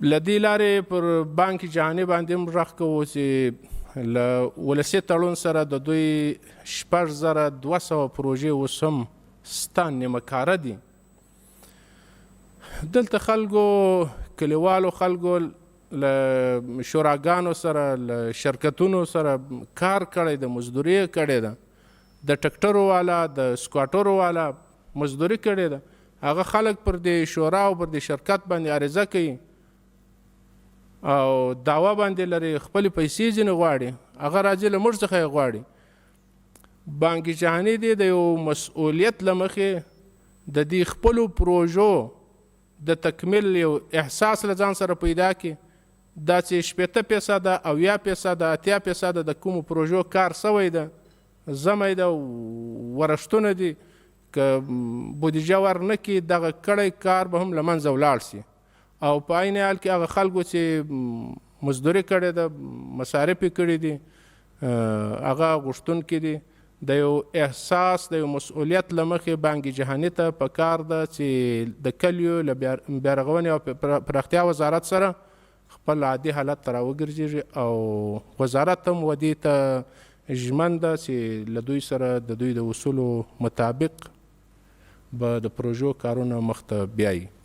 له دې لارې پر بانک جهاني باندې هم غږ کوو چې له ولسي تړون سره د دوی 6200 پروژې اوس هم ستا نیمه کاره دي. دلته خلکو کلیوالو خلکو له شوراګانو سره له شرکتونو سره کار کړی ده، مزدوري کړې ده، د ټکټرو والا د سکواټرو والا مزدوري کړې ده. هغه خلک پر دې شورا او پر دې شرکت باندې عریضه کوي او دعوه باندې لري، خپلې پیسې ځینې غواړي، هغه راځي له موږ څخه یې غواړي. بانک جهاني دی د یو مسؤلیت له مخې د دې خپلو پروژو د تکمیل یو احساس له ځان سره پیدا کړي، دا چې 80% 90% 80% د کومو پروژو کار سوی ده، زمی ده، ورښتونه دي، که بودیجه ورنه کړي دغه کړی کار به هم له منځه ولاړ سي. او په عین حال کې هغه خلکو چې مزدوري کړې ده، مصارف یې کړي دي، هغه غوښتونکي دي، د یو احساس د یو مسؤلیت له مخې بانک جهاني ته پکار ده چې د کلیو له بیارغونې او پراختیا وزارت سره خپل عادي حالت ته راوګرځېږي او وزارت هم ودې ته ژمن ده چې له دوی سره د دوی د اصولو مطابق به د پروژو کارونه مخ ته بیایي.